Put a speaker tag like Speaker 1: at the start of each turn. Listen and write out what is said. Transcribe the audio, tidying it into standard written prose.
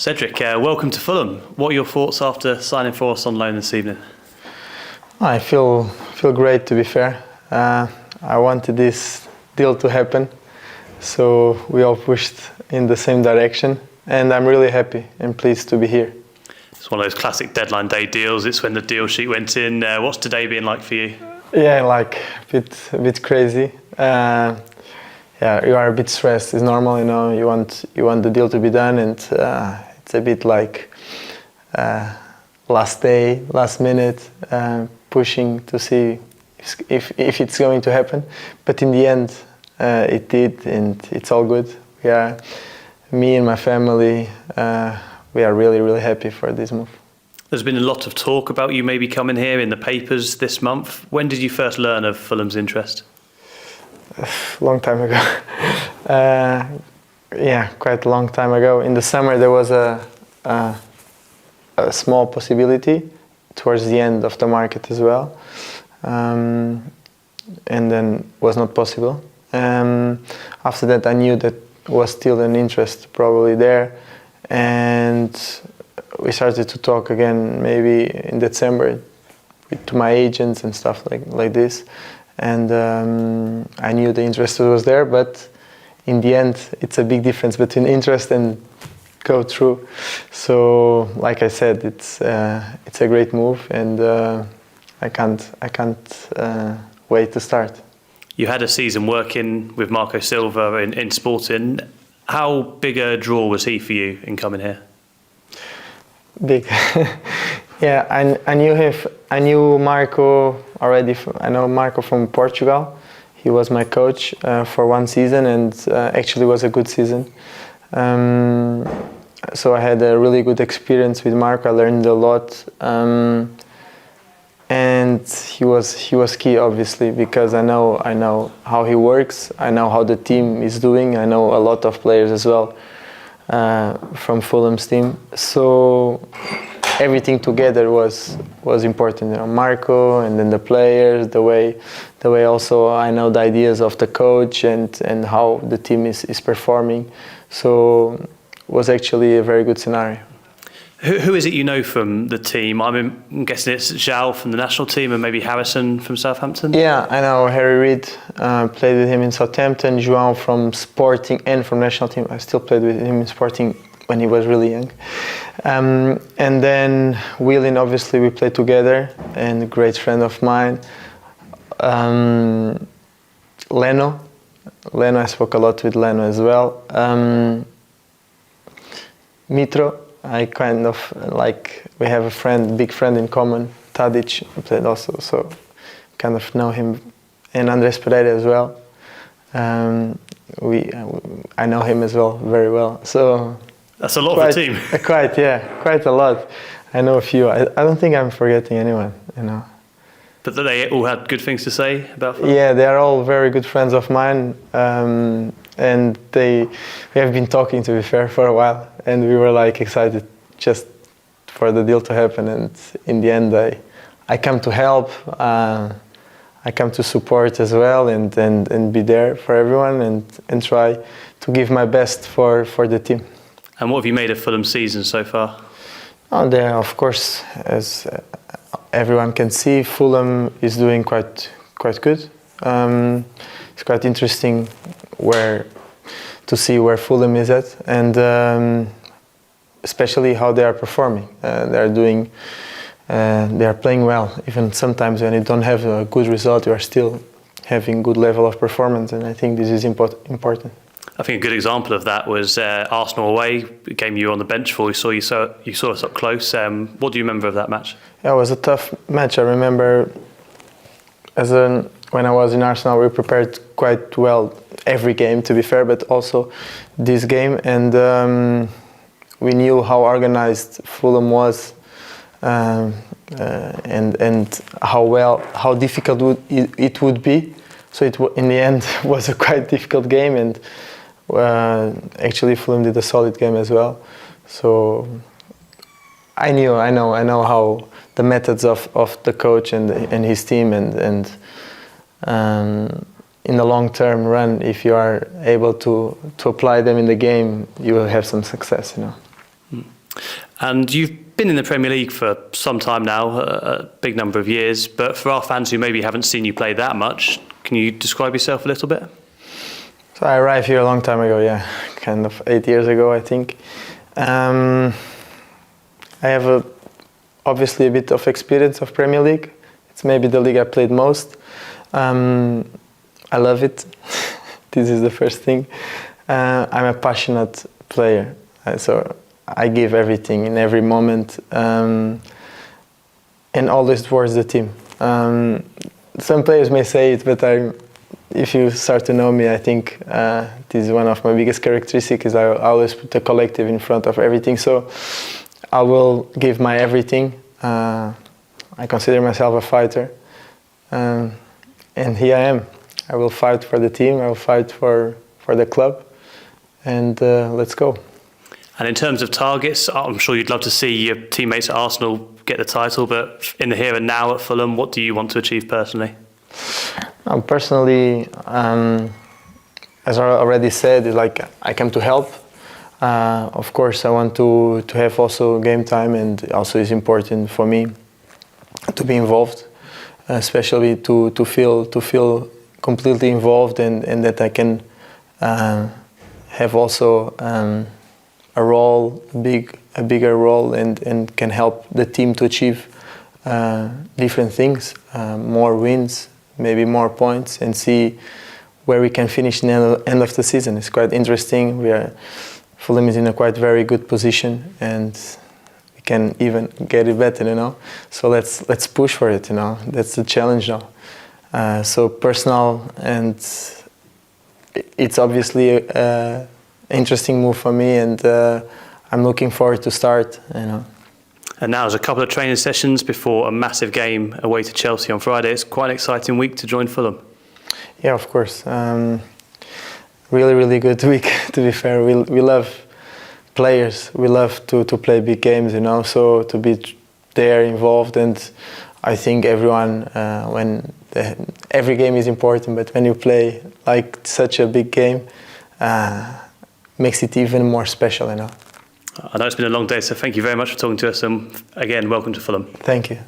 Speaker 1: Cédric, welcome to Fulham. What are your thoughts after signing for us on loan this evening?
Speaker 2: I feel great, to be fair. I wanted this deal to happen, so we all pushed in the same direction, and I'm really happy and pleased to be here.
Speaker 1: It's one of those classic deadline day deals. It's when the deal sheet went in. What's today been like for you?
Speaker 2: Yeah, like a bit crazy. Yeah, you are a bit stressed. It's normal, you know. You want the deal to be done, and it's a bit like last day, last minute, pushing to see if it's going to happen. But in the end, it did, and it's all good. Me and my family, we are really happy for this move.
Speaker 1: There's been a lot of talk about you maybe coming here in the papers this month. When did you first learn of Fulham's interest?
Speaker 2: Long time ago. Yeah, quite a long time ago. In the summer there was a small possibility towards the end of the market as well, and then was not possible. After that I knew that was still an interest probably there, and we started to talk again maybe in December to my agents and stuff like this. And I knew the interest was there, but in the end, it's a big difference between interest and go through. So, like I said, it's a great move, and I can't wait to start.
Speaker 1: You had a season working with Marco Silva in Sporting. How big a draw was he for you in coming here?
Speaker 2: Big. Yeah, I knew him. I knew Marco already. I know Marco from Portugal. He was my coach for one season, and actually was a good season. So I had a really good experience with Marco. I learned a lot, and he was key, obviously, because I know how he works. I know how the team is doing. I know a lot of players as well from Fulham's team. So everything together was important, you know, Marco, and then the players, the way also I know the ideas of the coach and how the team is performing. So it was actually a very good scenario.
Speaker 1: Who is it you know from the team? I'm guessing it's João from the national team and maybe Harrison from Southampton?
Speaker 2: Yeah, I know Harry Reid, played with him in Southampton, João from Sporting and from national team. I still played with him in Sporting when he was really young. And then Willian, obviously we played together, and a great friend of mine. Leno, I spoke a lot with Leno as well. Mitro, I kind of like, we have a friend, big friend in common, Tadic, who played also, so kind of know him. And Andres Pereira as well. I know him as well, very well. So
Speaker 1: that's a lot of the team.
Speaker 2: Quite a lot. I know a few. I don't think I'm forgetting anyone, you know.
Speaker 1: But they all had good things to say about Fulham?
Speaker 2: Yeah, they are all very good friends of mine, and we have been talking, to be fair, for a while, and we were like excited just for the deal to happen. And in the end, I come to help. I come to support as well, and be there for everyone, and try to give my best for the team.
Speaker 1: And what have you made of Fulham's season so far?
Speaker 2: Oh, there, of course, as everyone can see, Fulham is doing quite good. It's quite interesting to see where Fulham is at, and especially how they are performing. They are playing well. Even sometimes when you don't have a good result, you are still having good level of performance, and I think this is important.
Speaker 1: I think a good example of that was Arsenal away, a game you were on the bench for. You saw us up close. What do you remember of that match?
Speaker 2: Yeah, it was a tough match. I remember when I was in Arsenal, we prepared quite well every game, to be fair, but also this game. And we knew how organized Fulham was, and how difficult it would be. So in the end was a quite difficult game, and actually Fulham did a solid game as well. So I know how the methods of the coach and his team, and in the long term run, if you are able to apply them in the game, you will have some success, you know.
Speaker 1: And you've been in the Premier League for some time now, a big number of years, but for our fans who maybe haven't seen you play that much, can you describe yourself a little bit?
Speaker 2: So I arrived here a long time ago, yeah, kind of 8 years ago, I think. I have obviously a bit of experience of Premier League. It's maybe the league I played most. I love it. This is the first thing. I'm a passionate player, so I give everything in every moment, and always towards the team. Some players may say it, but if you start to know me, I think this is one of my biggest characteristics, is I always put the collective in front of everything. So I will give my everything. I consider myself a fighter, and here I am. I will fight for the team, I will fight for the club, and let's go.
Speaker 1: And in terms of targets, I'm sure you'd love to see your teammates at Arsenal get the title, but in the here and now at Fulham, what do you want to achieve personally?
Speaker 2: Personally, as I already said, like I came to help. Of course, I want to have also game time, and also it's important for me to be involved, especially to feel completely involved, and that I can have also a role, a bigger role, and can help the team to achieve different things, more wins, maybe more points, and see where we can finish in the end of the season. It's quite interesting. Fulham is in a quite very good position, and we can even get it better, you know. So let's push for it, you know. That's the challenge now. So personal, and it's obviously an interesting move for me, and I'm looking forward to start, you know.
Speaker 1: And now there's a couple of training sessions before a massive game away to Chelsea on Friday. It's quite an exciting week to join Fulham.
Speaker 2: Yeah, of course. Really, really good week, to be fair. We love players. We love to play big games, you know, so to be there involved. And I think everyone, every game is important, but when you play like such a big game, makes it even more special, you know.
Speaker 1: I know it's been a long day, so thank you very much for talking to us, and again, welcome to Fulham.
Speaker 2: Thank you.